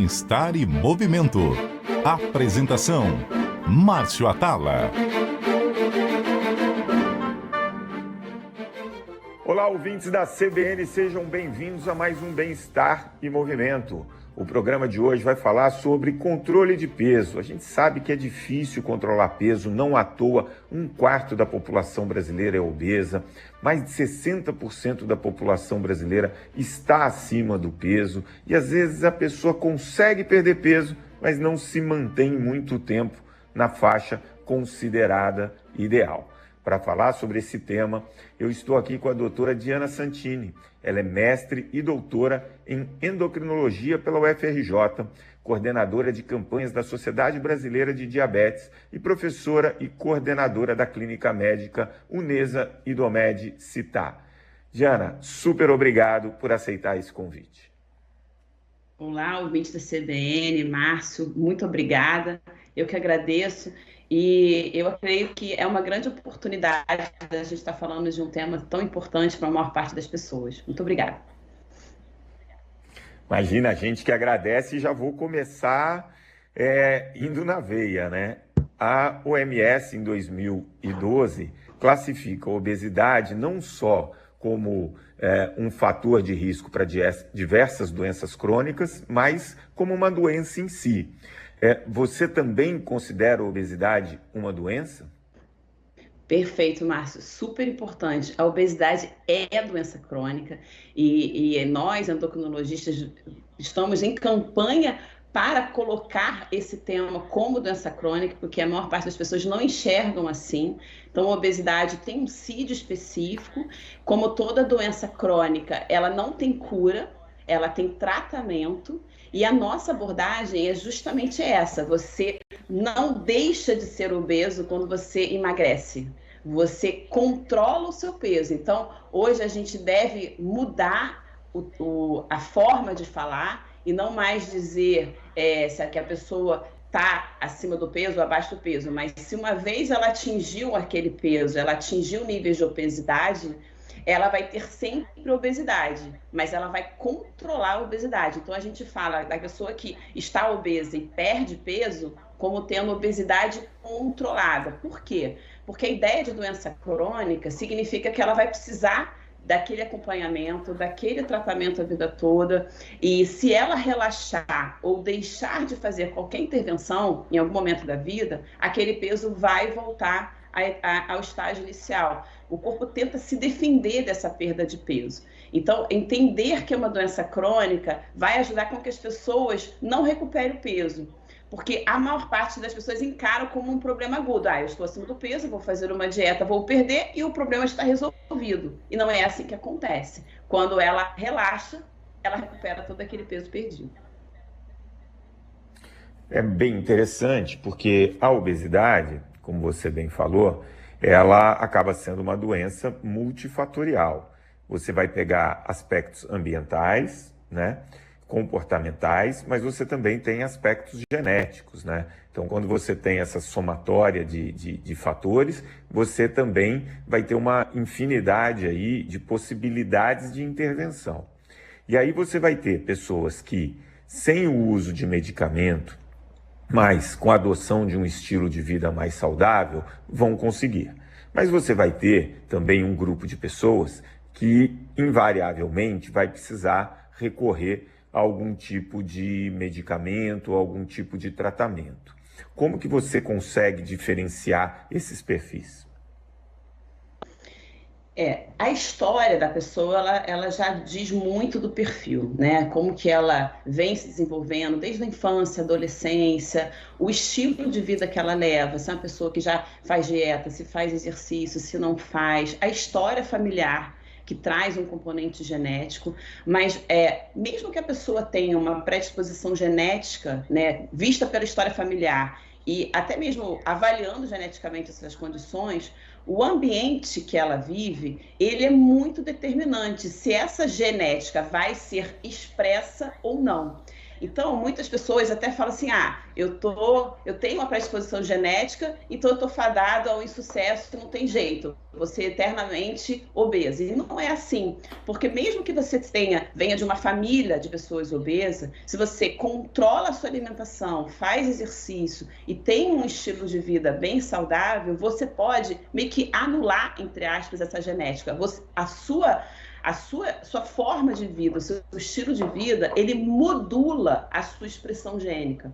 Bem-Estar e Movimento. Apresentação: Márcio Atala. Olá, ouvintes da CBN, sejam bem-vindos a mais um Bem-Estar e Movimento. O programa de hoje vai falar sobre controle de peso. A gente sabe que é difícil controlar peso, não à toa, 1/4 da população brasileira é obesa, mais de 60% da população brasileira está acima do peso e às vezes a pessoa consegue perder peso, mas não se mantém muito tempo na faixa considerada ideal. Para falar sobre esse tema, eu estou aqui com a doutora Diana Santini. Ela é mestre e doutora em endocrinologia pela UFRJ, coordenadora de campanhas da Sociedade Brasileira de Diabetes e professora e coordenadora da Clínica Médica Unesa Idomed Città. Diana, super obrigado por aceitar esse convite. Olá, ouvintes da CBN, Márcio, muito obrigada. Eu que agradeço. E eu acredito que é uma grande oportunidade da gente estar falando de um tema tão importante para a maior parte das pessoas. Muito obrigada. Imagina, a gente que agradece e já vou começar indo na veia, né? A OMS, em 2012, classifica a obesidade não só como um fator de risco para diversas doenças crônicas, mas como uma doença em si. Você também considera a obesidade uma doença? Perfeito, Márcio. Super importante. A obesidade é doença crônica e nós, endocrinologistas, estamos em campanha para colocar esse tema como doença crônica, porque a maior parte das pessoas não enxergam assim. Então, a obesidade tem um CID específico. Como toda doença crônica, ela não tem cura, ela tem tratamento. E a nossa abordagem é justamente essa: você não deixa de ser obeso quando você emagrece, você controla o seu peso. Então, hoje a gente deve mudar a forma de falar e não mais dizer se a pessoa está acima do peso ou abaixo do peso, mas se uma vez ela atingiu aquele peso, ela atingiu níveis de obesidade, ela vai ter sempre obesidade, mas ela vai controlar a obesidade. Então, a gente fala da pessoa que está obesa e perde peso como tendo obesidade controlada. Por quê? Porque a ideia de doença crônica significa que ela vai precisar daquele acompanhamento, daquele tratamento a vida toda, e se ela relaxar ou deixar de fazer qualquer intervenção em algum momento da vida, aquele peso vai voltar ao estágio inicial. O corpo tenta se defender dessa perda de peso. Então, entender que é uma doença crônica vai ajudar com que as pessoas não recuperem o peso. Porque a maior parte das pessoas encaram como um problema agudo. Eu estou acima do peso, vou fazer uma dieta, vou perder e o problema está resolvido. E não é assim que acontece. Quando ela relaxa, ela recupera todo aquele peso perdido. É bem interessante, porque a obesidade, como você bem falou, ela acaba sendo uma doença multifatorial. Você vai pegar aspectos ambientais, né, comportamentais, mas você também tem aspectos genéticos, né? Então, quando você tem essa somatória de fatores, você também vai ter uma infinidade aí de possibilidades de intervenção. E aí você vai ter pessoas que, sem o uso de medicamento, mas com a adoção de um estilo de vida mais saudável, vão conseguir. Mas você vai ter também um grupo de pessoas que, invariavelmente, vai precisar recorrer a algum tipo de medicamento, algum tipo de tratamento. Como que você consegue diferenciar esses perfis? A história da pessoa, ela já diz muito do perfil, né? Como que ela vem se desenvolvendo desde a infância, adolescência, o estilo de vida que ela leva, se é uma pessoa que já faz dieta, se faz exercício, se não faz, a história familiar que traz um componente genético, mas mesmo que a pessoa tenha uma predisposição genética, né, vista pela história familiar, e até mesmo avaliando geneticamente essas condições, o ambiente que ela vive, ele é muito determinante se essa genética vai ser expressa ou não. Então, muitas pessoas até falam assim, eu tenho uma predisposição genética, então eu estou fadado ao insucesso, não tem jeito, você é eternamente obeso. E não é assim, porque mesmo que você venha de uma família de pessoas obesas, se você controla a sua alimentação, faz exercício e tem um estilo de vida bem saudável, você pode meio que anular, entre aspas, essa genética. A sua forma de vida, o seu estilo de vida, ele modula a sua expressão gênica.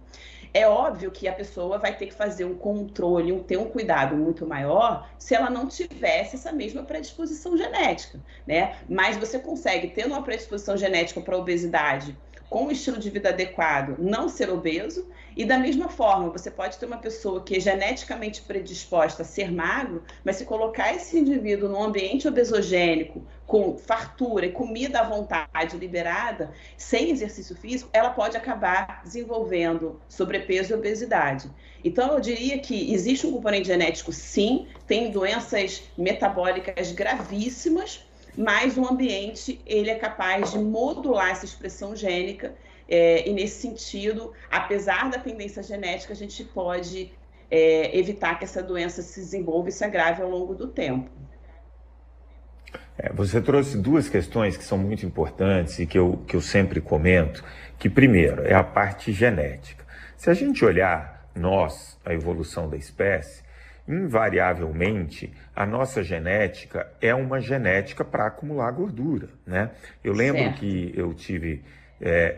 É óbvio que a pessoa vai ter que fazer um controle, ter um cuidado muito maior se ela não tivesse essa mesma predisposição genética, né? Mas você consegue, tendo uma predisposição genética para obesidade, com um estilo de vida adequado, não ser obeso, e da mesma forma, você pode ter uma pessoa que é geneticamente predisposta a ser magro, mas se colocar esse indivíduo num ambiente obesogênico, com fartura e comida à vontade liberada, sem exercício físico, ela pode acabar desenvolvendo sobrepeso e obesidade. Então, eu diria que existe um componente genético, sim, tem doenças metabólicas gravíssimas, mas o ambiente ele é capaz de modular essa expressão gênica, e nesse sentido, apesar da tendência genética, a gente pode evitar que essa doença se desenvolva e se agrave ao longo do tempo. Você trouxe duas questões que são muito importantes e que eu sempre comento, que primeiro é a parte genética. Se a gente olhar a evolução da espécie, invariavelmente, a nossa genética é uma genética para acumular gordura, né? Eu lembro que eu tive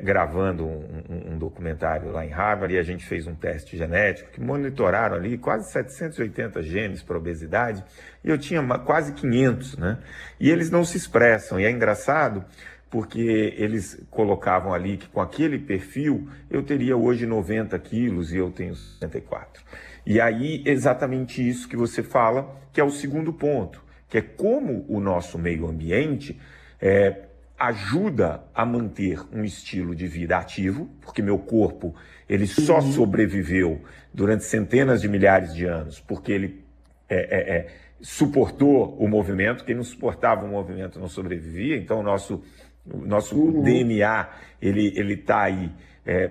gravando um documentário lá em Harvard e a gente fez um teste genético que monitoraram ali quase 780 genes para obesidade e eu tinha quase 500, né? E eles não se expressam, e é engraçado porque eles colocavam ali que com aquele perfil eu teria hoje 90 quilos e eu tenho 64. E aí, exatamente isso que você fala, que é o segundo ponto, que é como o nosso meio ambiente ajuda a manter um estilo de vida ativo, porque meu corpo ele só sobreviveu durante centenas de milhares de anos, porque ele suportou o movimento. Quem não suportava o movimento não sobrevivia. Então, o nosso DNA ele está aí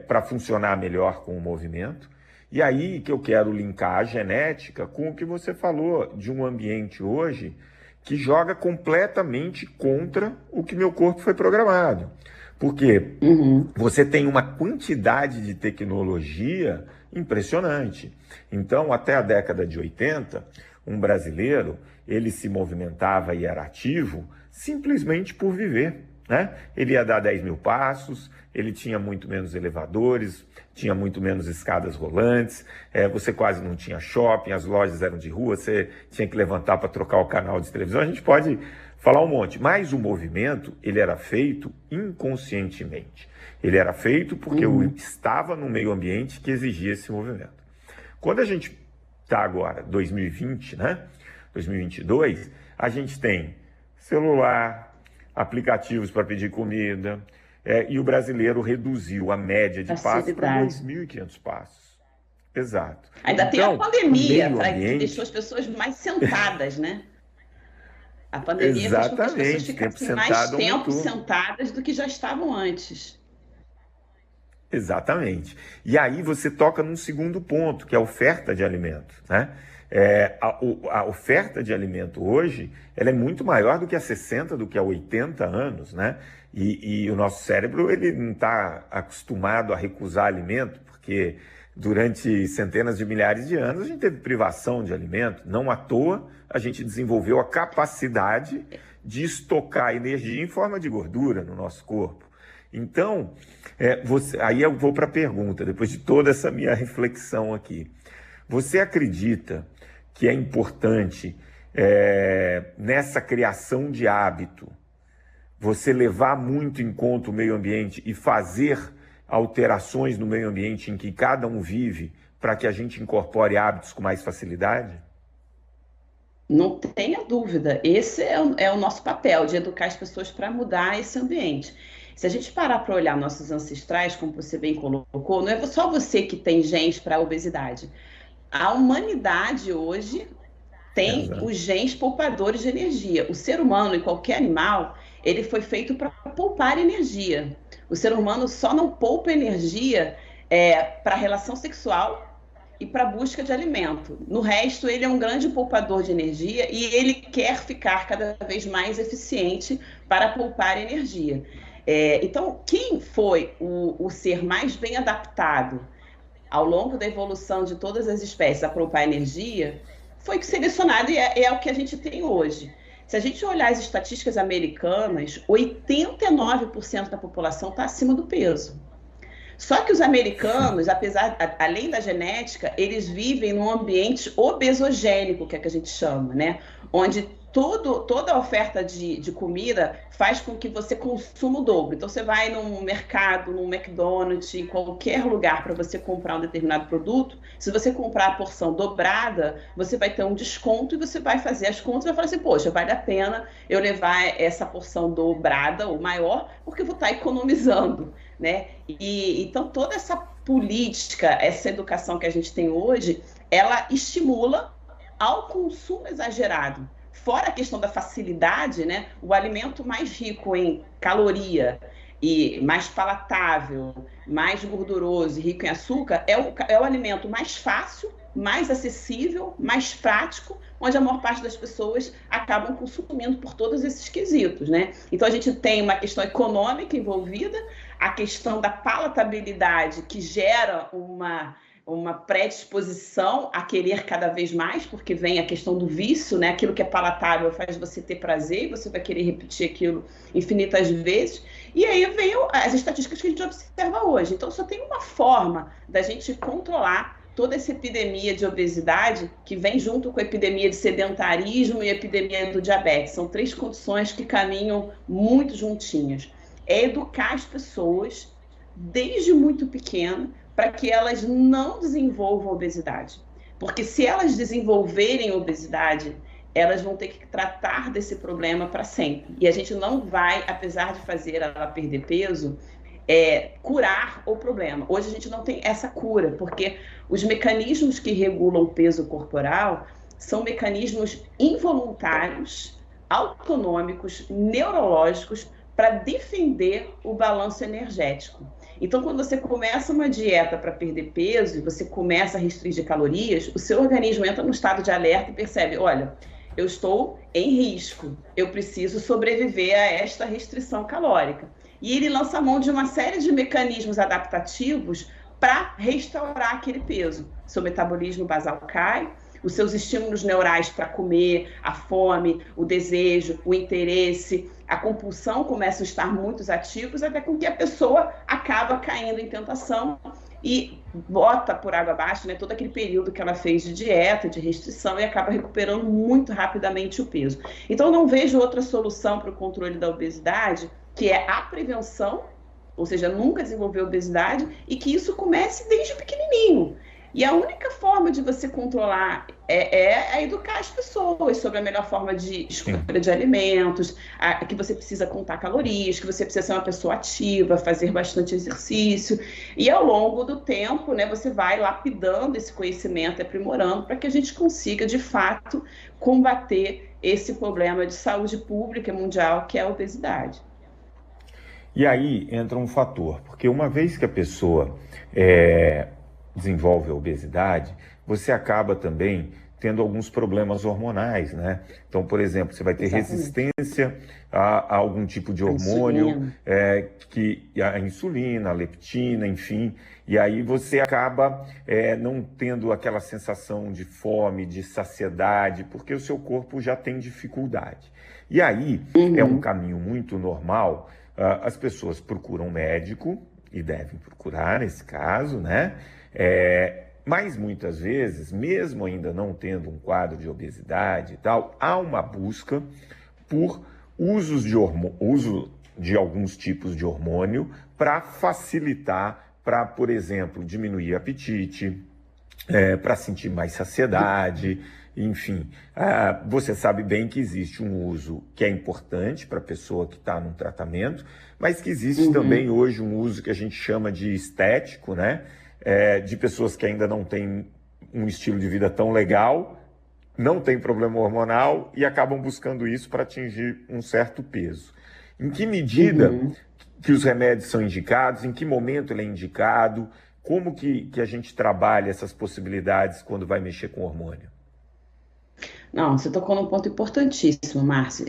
para funcionar melhor com o movimento. E aí que eu quero linkar a genética com o que você falou de um ambiente hoje que joga completamente contra o que meu corpo foi programado. Porque você tem uma quantidade de tecnologia impressionante. Então, até a década de 80, um brasileiro, ele se movimentava e era ativo simplesmente por viver, né? Ele ia dar 10 mil passos, ele tinha muito menos elevadores, tinha muito menos escadas rolantes, você quase não tinha shopping, as lojas eram de rua, você tinha que levantar para trocar o canal de televisão. A gente pode falar um monte, mas o movimento ele era feito inconscientemente. Ele era feito porque eu estava no meio ambiente que exigia esse movimento. Quando a gente está agora, 2020, né? 2022, a gente tem celular, aplicativos para pedir comida, e o brasileiro reduziu a média de passos para 2.500 passos. Exato. Ainda tem a pandemia, que deixou as pessoas mais sentadas, né? A pandemia fez com que as pessoas ficassem mais tempo sentadas do que já estavam antes. Exatamente. E aí você toca num segundo ponto, que é a oferta de alimento, né? A oferta de alimento hoje ela é muito maior do que há 60, do que há 80 anos, né? E o nosso cérebro ele não está acostumado a recusar alimento, porque durante centenas de milhares de anos a gente teve privação de alimento. Não à toa a gente desenvolveu a capacidade de estocar energia em forma de gordura no nosso corpo. Então, aí eu vou para a pergunta, depois de toda essa minha reflexão aqui. Você acredita que é importante, nessa criação de hábito, você levar muito em conta o meio ambiente e fazer alterações no meio ambiente em que cada um vive para que a gente incorpore hábitos com mais facilidade? Não tenha dúvida. Esse é o nosso papel, de educar as pessoas para mudar esse ambiente. Se a gente parar para olhar nossos ancestrais, como você bem colocou, não é só você que tem genes para a obesidade. A humanidade hoje tem os genes poupadores de energia. O ser humano e qualquer animal, ele foi feito para poupar energia. O ser humano só não poupa energia para a relação sexual e para a busca de alimento. No resto, ele é um grande poupador de energia e ele quer ficar cada vez mais eficiente para poupar energia. Então, quem foi o ser mais bem adaptado ao longo da evolução de todas as espécies a poupar energia foi selecionado e é o que a gente tem hoje. Se a gente olhar as estatísticas americanas, 89% da população está acima do peso. Só que os americanos, além da genética, eles vivem num ambiente obesogênico, que é que a gente chama, né? Onde toda a oferta de comida faz com que você consuma o dobro. Então, você vai num mercado, num McDonald's, em qualquer lugar para você comprar um determinado produto, se você comprar a porção dobrada, você vai ter um desconto e você vai fazer as contas e vai falar assim, poxa, vale a pena eu levar essa porção dobrada ou maior, porque eu vou estar economizando, né? Então, toda essa política, essa educação que a gente tem hoje, ela estimula ao consumo exagerado. Fora a questão da facilidade, né? O alimento mais rico em caloria e mais palatável, mais gorduroso e rico em açúcar é o alimento mais fácil, mais acessível, mais prático, onde a maior parte das pessoas acabam consumindo por todos esses quesitos, né? Então a gente tem uma questão econômica envolvida, a questão da palatabilidade que gera uma predisposição a querer cada vez mais, porque vem a questão do vício, né? Aquilo que é palatável faz você ter prazer e você vai querer repetir aquilo infinitas vezes. E aí vem as estatísticas que a gente observa hoje. Então, só tem uma forma da gente controlar toda essa epidemia de obesidade que vem junto com a epidemia de sedentarismo e a epidemia do diabetes. São 3 condições que caminham muito juntinhas. É educar as pessoas desde muito pequeno para que elas não desenvolvam obesidade. Porque se elas desenvolverem obesidade, elas vão ter que tratar desse problema para sempre. E a gente não vai, apesar de fazer ela perder peso, curar o problema. Hoje a gente não tem essa cura, porque os mecanismos que regulam o peso corporal são mecanismos involuntários, autonômicos, neurológicos, para defender o balanço energético. Então, quando você começa uma dieta para perder peso e você começa a restringir calorias, o seu organismo entra num estado de alerta e percebe, olha, eu estou em risco, eu preciso sobreviver a esta restrição calórica. E ele lança mão de uma série de mecanismos adaptativos para restaurar aquele peso. Seu metabolismo basal cai, os seus estímulos neurais para comer, a fome, o desejo, o interesse, a compulsão começam a estar muito ativos, até com que a pessoa acaba caindo em tentação e bota por água abaixo, né, todo aquele período que ela fez de dieta, de restrição, e acaba recuperando muito rapidamente o peso. Então, eu não vejo outra solução para o controle da obesidade, que é a prevenção, ou seja, nunca desenvolver obesidade, e que isso comece desde pequenininho. E a única forma de você controlar é educar as pessoas sobre a melhor forma de escolha de alimentos, que você precisa contar calorias, que você precisa ser uma pessoa ativa, fazer bastante exercício. E ao longo do tempo, né, você vai lapidando esse conhecimento, aprimorando, para que a gente consiga, de fato, combater esse problema de saúde pública mundial, que é a obesidade. E aí entra um fator, porque uma vez que a pessoa desenvolve a obesidade, você acaba também tendo alguns problemas hormonais, né? Então, por exemplo, você vai ter resistência a algum tipo de hormônio, a insulina, a leptina, enfim, e aí você acaba não tendo aquela sensação de fome, de saciedade, porque o seu corpo já tem dificuldade. E aí é um caminho muito normal, as pessoas procuram um médico, e devem procurar nesse caso, né? Mas muitas vezes, mesmo ainda não tendo um quadro de obesidade e tal, há uma busca por uso de alguns tipos de hormônio para facilitar, para, por exemplo, diminuir o apetite, para sentir mais saciedade, enfim. Você sabe bem que existe um uso que é importante para a pessoa que está num tratamento, mas que existe também hoje um uso que a gente chama de estético, né? De pessoas que ainda não têm um estilo de vida tão legal, não tem problema hormonal e acabam buscando isso para atingir um certo peso. Em que medida que os remédios são indicados, em que momento ele é indicado, como que a gente trabalha essas possibilidades quando vai mexer com hormônio? Não, você tocou num ponto importantíssimo, Márcio.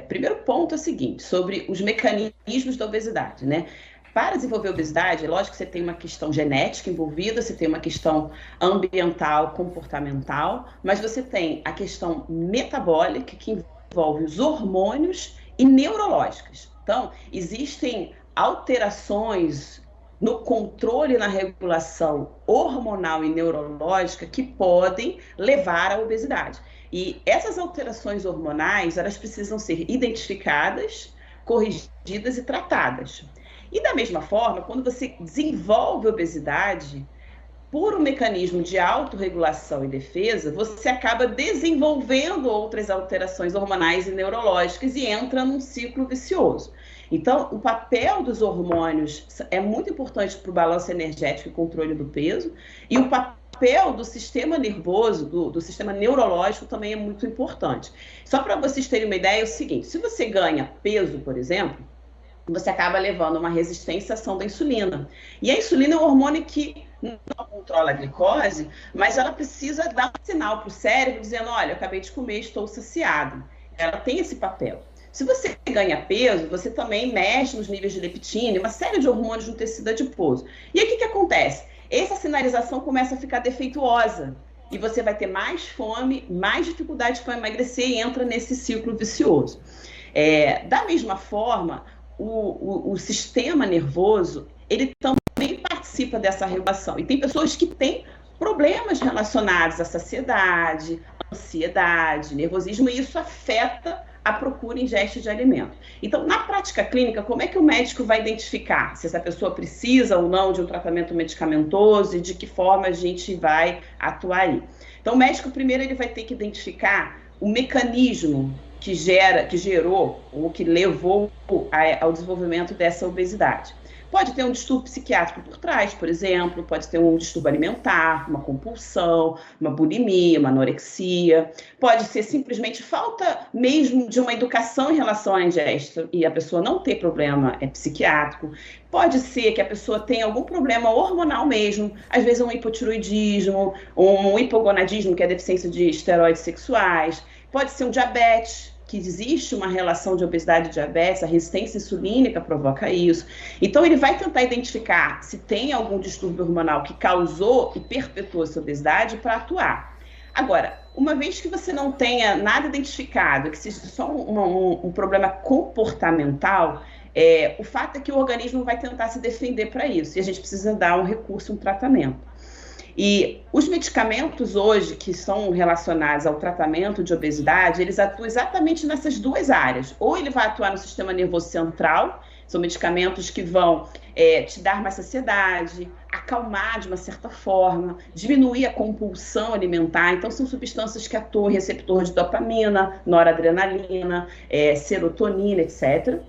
Primeiro ponto é o seguinte, sobre os mecanismos da obesidade, né? Para desenvolver obesidade, é lógico que você tem uma questão genética envolvida, você tem uma questão ambiental, comportamental, mas você tem a questão metabólica, que envolve os hormônios e neurológicas. Então, existem alterações no controle e na regulação hormonal e neurológica que podem levar à obesidade. E essas alterações hormonais, elas precisam ser identificadas, corrigidas e tratadas. E da mesma forma, quando você desenvolve obesidade, por um mecanismo de autorregulação e defesa, você acaba desenvolvendo outras alterações hormonais e neurológicas e entra num ciclo vicioso. Então, o papel dos hormônios é muito importante para o balanço energético e controle do peso, e o papel do sistema nervoso, do sistema neurológico também é muito importante. Só para vocês terem uma ideia, é o seguinte, se você ganha peso, por exemplo, você acaba levando uma resistência à ação da insulina. E a insulina é um hormônio que não controla a glicose, mas ela precisa dar um sinal para o cérebro dizendo, olha, eu acabei de comer, estou saciado. Ela tem esse papel. Se você ganha peso, você também mexe nos níveis de leptina, uma série de hormônios no tecido adiposo. E aí o que acontece? Essa sinalização começa a ficar defeituosa. E você vai ter mais fome, mais dificuldade para emagrecer e entra nesse ciclo vicioso. Da mesma forma, o sistema nervoso, ele também participa dessa regulação. E tem pessoas que têm problemas relacionados à saciedade, ansiedade, nervosismo, e isso afeta a procura e ingesta de alimento. Então, na prática clínica, como é que o médico vai identificar se essa pessoa precisa ou não de um tratamento medicamentoso e de que forma a gente vai atuar aí? Então, o médico, primeiro, ele vai ter que identificar o mecanismo que gerou ou que levou ao desenvolvimento dessa obesidade. Pode ter um distúrbio psiquiátrico por trás, por exemplo, pode ter um distúrbio alimentar, uma compulsão, uma bulimia, uma anorexia, pode ser simplesmente falta mesmo de uma educação em relação à ingesta e a pessoa não ter problema psiquiátrico, pode ser que a pessoa tenha algum problema hormonal mesmo, às vezes um hipotiroidismo, um hipogonadismo, que é a deficiência de esteroides sexuais, pode ser um diabetes, que existe uma relação de obesidade e diabetes, a resistência insulínica provoca isso. Então, ele vai tentar identificar se tem algum distúrbio hormonal que causou e perpetuou essa obesidade para atuar. Agora, uma vez que você não tenha nada identificado, que seja só um problema comportamental, o fato é que o organismo vai tentar se defender para isso, e a gente precisa dar um recurso, um tratamento. E os medicamentos hoje que são relacionados ao tratamento de obesidade, eles atuam exatamente nessas duas áreas. Ou ele vai atuar no sistema nervoso central, são medicamentos que vão te dar mais saciedade, acalmar de uma certa forma, diminuir a compulsão alimentar. Então, são substâncias que atuam em receptor de dopamina, noradrenalina, serotonina, etc.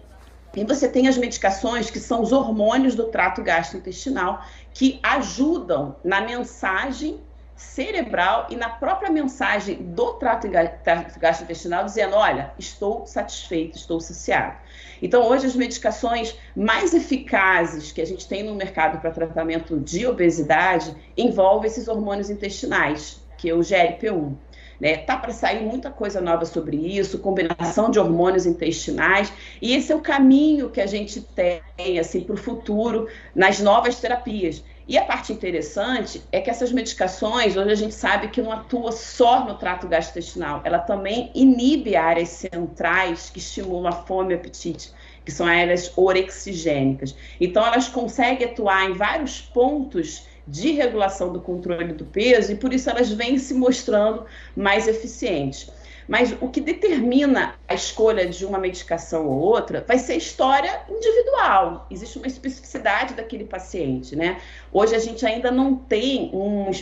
E você tem as medicações que são os hormônios do trato gastrointestinal que ajudam na mensagem cerebral e na própria mensagem do trato gastrointestinal dizendo, olha, estou satisfeito, estou saciado. Então, hoje as medicações mais eficazes que a gente tem no mercado para tratamento de obesidade envolvem esses hormônios intestinais, que é o GLP-1. Tá para sair muita coisa nova sobre isso, combinação de hormônios intestinais, e esse é o caminho que a gente tem assim, para o futuro nas novas terapias. E a parte interessante é que essas medicações, hoje a gente sabe que não atua só no trato gastrointestinal, ela também inibe áreas centrais que estimulam a fome e o apetite, que são áreas orexigênicas. Então, elas conseguem atuar em vários pontos de regulação do controle do peso e por isso elas vêm se mostrando mais eficientes. Mas o que determina a escolha de uma medicação ou outra vai ser a história individual. Existe uma especificidade daquele paciente, né? Hoje a gente ainda não tem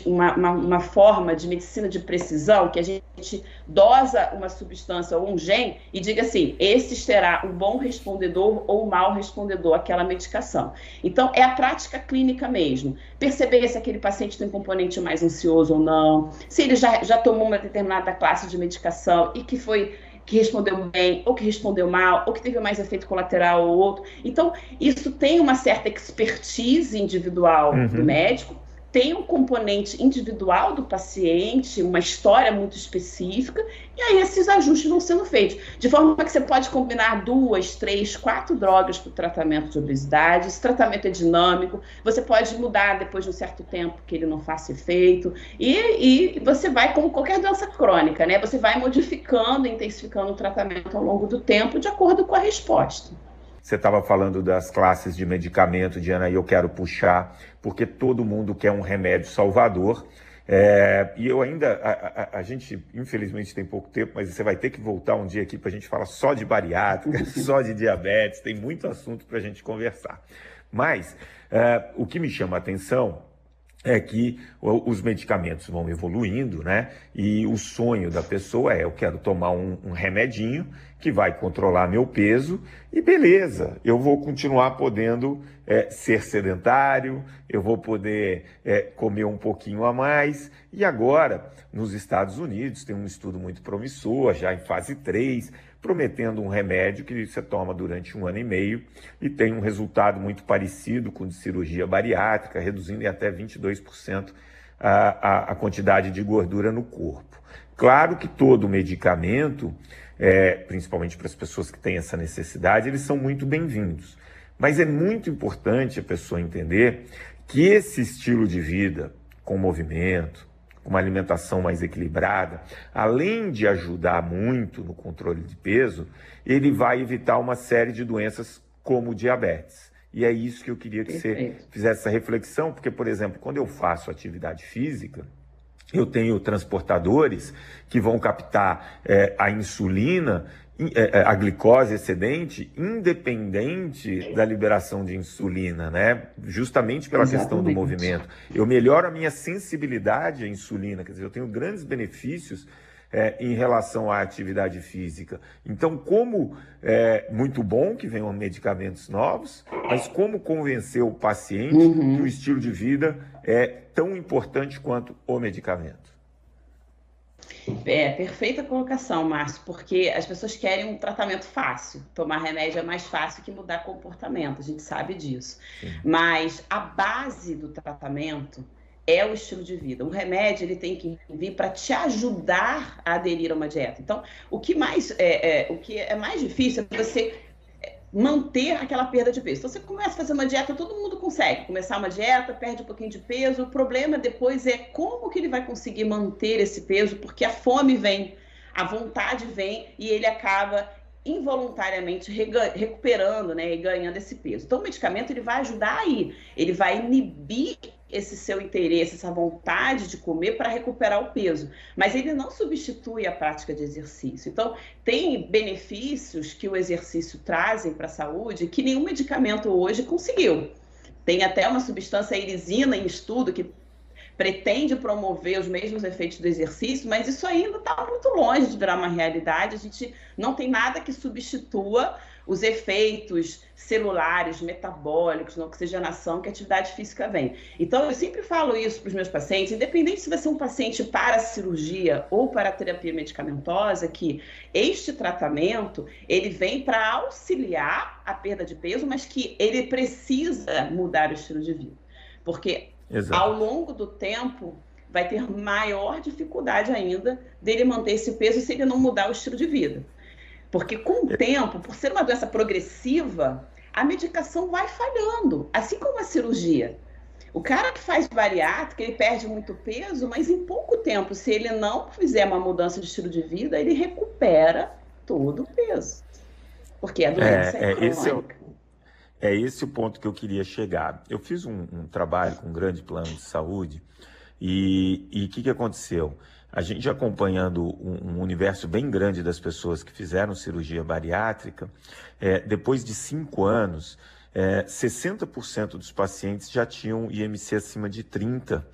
uma forma de medicina de precisão que a gente dosa uma substância ou um gene e diga assim, esse terá um bom respondedor ou um mau respondedor àquela medicação. Então, é a prática clínica mesmo. Perceber se aquele paciente tem um componente mais ansioso ou não, se ele já tomou uma determinada classe de medicação e que foi que respondeu bem, ou que respondeu mal, ou que teve mais efeito colateral ou outro. Então, isso tem uma certa expertise individual do médico, tem um componente individual do paciente, uma história muito específica, e aí esses ajustes vão sendo feitos. De forma que você pode combinar 2, 3, 4 drogas para o tratamento de obesidade, esse tratamento é dinâmico, você pode mudar depois de um certo tempo que ele não faça efeito, e você vai, como qualquer doença crônica, né? Você vai modificando, intensificando o tratamento ao longo do tempo, de acordo com a resposta. Você estava falando das classes de medicamento, Diana, e eu quero puxar, porque todo mundo quer um remédio salvador. E eu ainda, a gente infelizmente tem pouco tempo, mas você vai ter que voltar um dia aqui para a gente falar só de bariátrica, só de diabetes, tem muito assunto para a gente conversar. Mas o que me chama a atenção é que os medicamentos vão evoluindo, né? E o sonho da pessoa eu quero tomar um remedinho que vai controlar meu peso e beleza, eu vou continuar podendo ser sedentário, eu vou poder comer um pouquinho a mais. E agora, nos Estados Unidos, tem um estudo muito promissor, já em fase 3, prometendo um remédio que você toma durante 1 ano e meio e tem um resultado muito parecido com o de cirurgia bariátrica, reduzindo em até 22% a quantidade de gordura no corpo. Claro que todo medicamento, principalmente para as pessoas que têm essa necessidade, eles são muito bem-vindos. Mas é muito importante a pessoa entender que esse estilo de vida, com movimento, uma alimentação mais equilibrada, além de ajudar muito no controle de peso, ele vai evitar uma série de doenças como diabetes. E é isso que eu queria que você fizesse essa reflexão, porque, por exemplo, quando eu faço atividade física, eu tenho transportadores que vão captar a insulina, a glicose excedente, independente da liberação de insulina, né? Justamente pela questão do movimento. Eu melhoro a minha sensibilidade à insulina, quer dizer, eu tenho grandes benefícios em relação à atividade física. Então, como é muito bom que venham medicamentos novos, mas como convencer o paciente que o estilo de vida é tão importante quanto o medicamento? Perfeita colocação, Márcio, porque as pessoas querem um tratamento fácil. Tomar remédio é mais fácil que mudar comportamento, a gente sabe disso. Sim. Mas a base do tratamento é o estilo de vida. O remédio ele tem que vir para te ajudar a aderir a uma dieta. Então, o que é mais difícil é você manter aquela perda de peso. Então, você começa a fazer uma dieta, todo mundo consegue começar uma dieta, perde um pouquinho de peso. O problema depois é como que ele vai conseguir manter esse peso, porque a fome vem, a vontade vem e ele acaba involuntariamente recuperando, né, e ganhando esse peso. Então, o medicamento ele vai ajudar aí, ele vai inibir esse seu interesse, essa vontade de comer para recuperar o peso. Mas ele não substitui a prática de exercício. Então, tem benefícios que o exercício trazem para a saúde que nenhum medicamento hoje conseguiu. Tem até uma substância, a irisina, em estudo, que pretende promover os mesmos efeitos do exercício, mas isso ainda está muito longe de virar uma realidade. A gente não tem nada que substitua os efeitos celulares, metabólicos, na oxigenação que a atividade física vem. Então, eu sempre falo isso para os meus pacientes, independente se vai ser um paciente para cirurgia ou para terapia medicamentosa, que este tratamento, ele vem para auxiliar a perda de peso, mas que ele precisa mudar o estilo de vida. Porque ao longo do tempo, vai ter maior dificuldade ainda dele manter esse peso se ele não mudar o estilo de vida. Porque com o tempo, por ser uma doença progressiva, a medicação vai falhando, assim como a cirurgia. O cara que faz bariátrica, ele perde muito peso, mas em pouco tempo, se ele não fizer uma mudança de estilo de vida, ele recupera todo o peso. Porque a doença é crônica. É esse o ponto que eu queria chegar. Eu fiz um trabalho com um grande plano de saúde e o que aconteceu? A gente acompanhando um universo bem grande das pessoas que fizeram cirurgia bariátrica, depois de 5 anos, 60% dos pacientes já tinham IMC acima de 30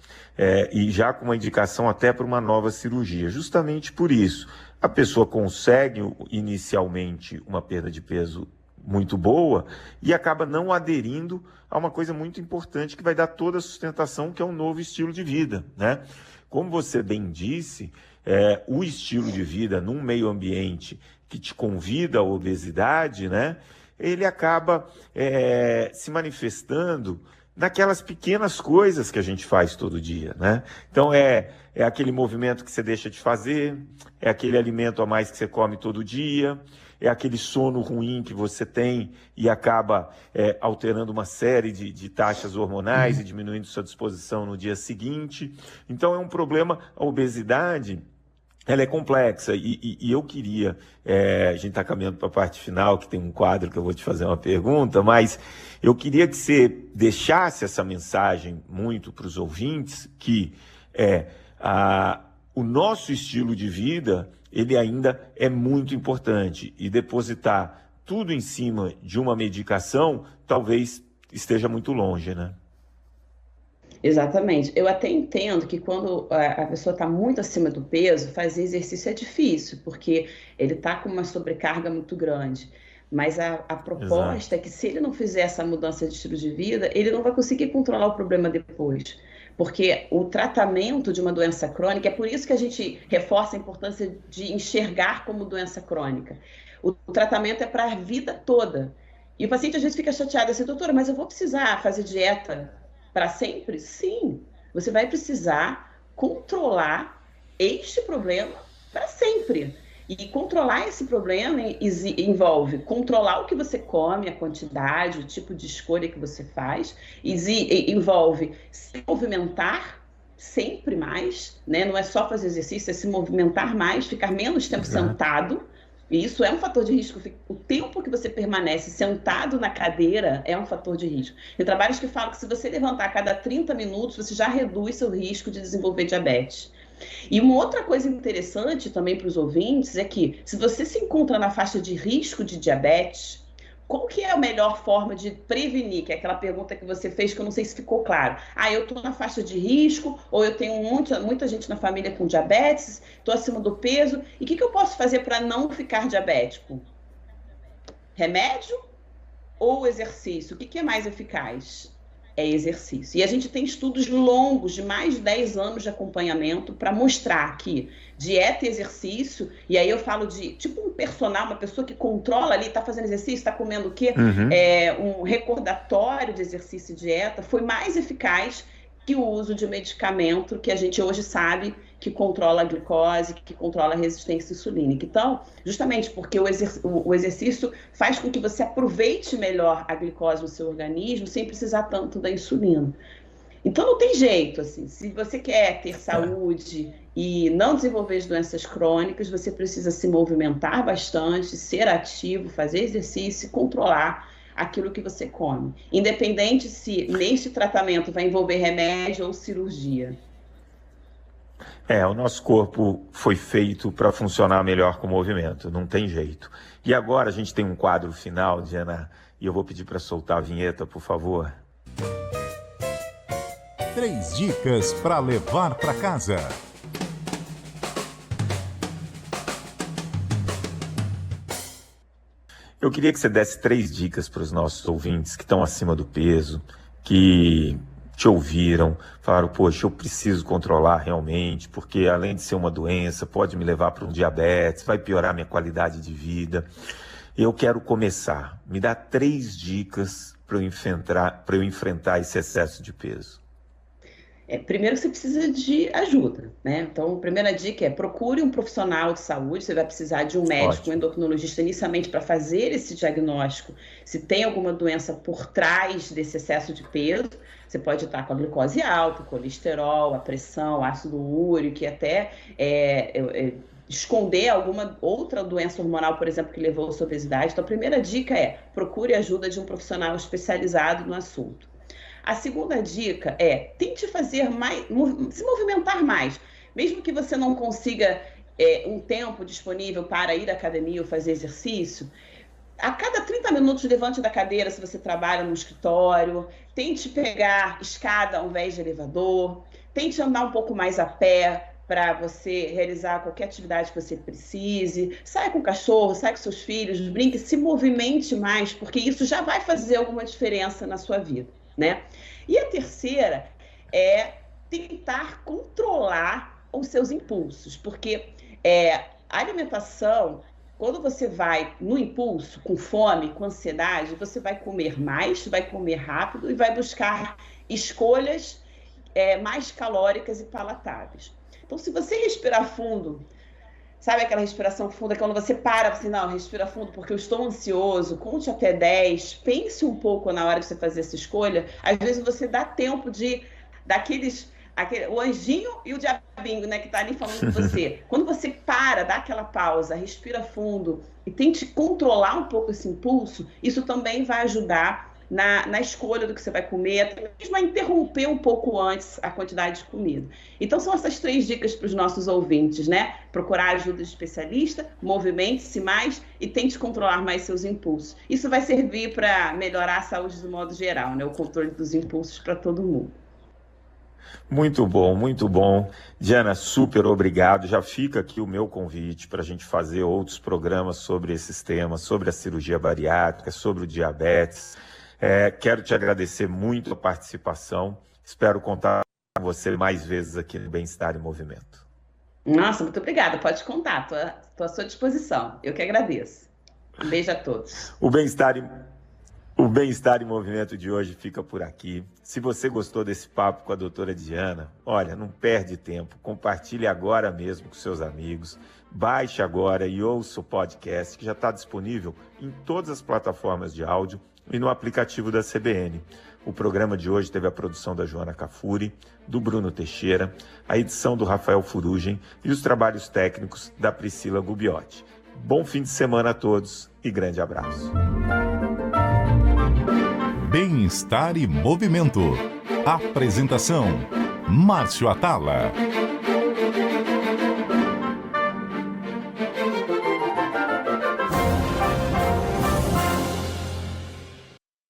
e já com uma indicação até para uma nova cirurgia. Justamente por isso, a pessoa consegue inicialmente uma perda de peso muito boa e acaba não aderindo a uma coisa muito importante que vai dar toda a sustentação, que é um novo estilo de vida, né? Como você bem disse, o estilo de vida num meio ambiente que te convida à obesidade, né? Ele acaba se manifestando naquelas pequenas coisas que a gente faz todo dia, né? Então é aquele movimento que você deixa de fazer, é aquele alimento a mais que você come todo dia, é aquele sono ruim que você tem e acaba alterando uma série de taxas hormonais e diminuindo sua disposição no dia seguinte. Então é um problema, a obesidade, ela é complexa e eu queria, a gente está caminhando para a parte final, que tem um quadro que eu vou te fazer uma pergunta, mas eu queria que você deixasse essa mensagem muito para os ouvintes, que o nosso estilo de vida, ele ainda é muito importante, e depositar tudo em cima de uma medicação talvez esteja muito longe, né? Exatamente. Eu até entendo que quando a pessoa está muito acima do peso, fazer exercício é difícil, porque ele está com uma sobrecarga muito grande. Mas a proposta é que se ele não fizer essa mudança de estilo de vida, ele não vai conseguir controlar o problema depois. Porque o tratamento de uma doença crônica, é por isso que a gente reforça a importância de enxergar como doença crônica. O tratamento é para a vida toda. E o paciente às vezes fica chateado assim, doutora, mas eu vou precisar fazer dieta para sempre? Sim, você vai precisar controlar este problema para sempre. E controlar esse problema envolve controlar o que você come, a quantidade, o tipo de escolha que você faz, envolve se movimentar sempre mais, né? Não é só fazer exercício, é se movimentar mais, ficar menos tempo sentado. E isso é um fator de risco. O tempo que você permanece sentado na cadeira é um fator de risco. Tem trabalhos que falam que se você levantar a cada 30 minutos, você já reduz seu risco de desenvolver diabetes. E uma outra coisa interessante também para os ouvintes é que se você se encontra na faixa de risco de diabetes, qual que é a melhor forma de prevenir? Que é aquela pergunta que você fez que eu não sei se ficou claro. Eu estou na faixa de risco, ou eu tenho muita gente na família com diabetes, estou acima do peso. E o que eu posso fazer para não ficar diabético? Remédio ou exercício? O que é mais eficaz? É exercício. E a gente tem estudos longos, de mais de 10 anos de acompanhamento, para mostrar que dieta e exercício, e aí eu falo de tipo um personal, uma pessoa que controla ali, está fazendo exercício, está comendo o quê? Um recordatório de exercício e dieta foi mais eficaz que o uso de medicamento que a gente hoje sabe que controla a glicose, que controla a resistência insulínica. Então, justamente porque o exercício faz com que você aproveite melhor a glicose no seu organismo sem precisar tanto da insulina. Então, não tem jeito, assim, se você quer ter saúde e não desenvolver as doenças crônicas, você precisa se movimentar bastante, ser ativo, fazer exercício e controlar aquilo que você come, independente se neste tratamento vai envolver remédio ou cirurgia. O nosso corpo foi feito para funcionar melhor com o movimento, não tem jeito. E agora a gente tem um quadro final, Diana, e eu vou pedir para soltar a vinheta, por favor. 3 dicas para levar para casa. Eu queria que você desse 3 dicas para os nossos ouvintes que estão acima do peso, que te ouviram, falaram, poxa, eu preciso controlar realmente, porque além de ser uma doença, pode me levar para um diabetes, vai piorar minha qualidade de vida. Eu quero começar. Me dá 3 dicas para eu enfrentar esse excesso de peso. Primeiro, você precisa de ajuda, né? Então, a primeira dica é procure um profissional de saúde. Você vai precisar de um médico, um endocrinologista, inicialmente para fazer esse diagnóstico. Se tem alguma doença por trás desse excesso de peso, você pode estar com a glicose alta, colesterol, a pressão, ácido úrico, e até esconder alguma outra doença hormonal, por exemplo, que levou à sua obesidade. Então, a primeira dica é procure a ajuda de um profissional especializado no assunto. A segunda dica é tente fazer mais, se movimentar mais. Mesmo que você não consiga um tempo disponível para ir à academia ou fazer exercício, a cada 30 minutos levante da cadeira se você trabalha no escritório, tente pegar escada ao invés de elevador, tente andar um pouco mais a pé para você realizar qualquer atividade que você precise, sai com o cachorro, sai com seus filhos, brinque, se movimente mais, porque isso já vai fazer alguma diferença na sua vida, né? E a terceira é tentar controlar os seus impulsos, porque a alimentação quando você vai no impulso, com fome, com ansiedade, você vai comer mais, vai comer rápido e vai buscar escolhas mais calóricas e palatáveis. Então, se você respirar fundo, sabe aquela respiração funda, quando você para, assim, não, respira fundo porque eu estou ansioso, conte até 10, pense um pouco na hora de você fazer essa escolha, às vezes você dá tempo o anjinho e o diabinho, né, que tá ali falando com você. Quando você para, dá aquela pausa, respira fundo e tente controlar um pouco esse impulso, isso também vai ajudar na escolha do que você vai comer, até mesmo a interromper um pouco antes a quantidade de comida. Então, são essas 3 dicas para os nossos ouvintes, né? Procurar ajuda de especialista, movimente-se mais e tente controlar mais seus impulsos. Isso vai servir para melhorar a saúde do modo geral, né? O controle dos impulsos para todo mundo. Muito bom, muito bom. Diana, super obrigado. Já fica aqui o meu convite para a gente fazer outros programas sobre esses temas, sobre a cirurgia bariátrica, sobre o diabetes. Quero te agradecer muito a participação. Espero contar com você mais vezes aqui no Bem-Estar em Movimento. Nossa, muito obrigada. Pode contar. Estou à sua disposição. Eu que agradeço. Um beijo a todos. O Bem-Estar em Movimento de hoje fica por aqui. Se você gostou desse papo com a doutora Diana, olha, não perde tempo. Compartilhe agora mesmo com seus amigos. Baixe agora e ouça o podcast que já está disponível em todas as plataformas de áudio e no aplicativo da CBN. O programa de hoje teve a produção da Joana Cafuri, do Bruno Teixeira, a edição do Rafael Furugem e os trabalhos técnicos da Priscila Gubiotti. Bom fim de semana a todos e grande abraço. Bem-Estar e Movimento. Apresentação: Márcio Atala.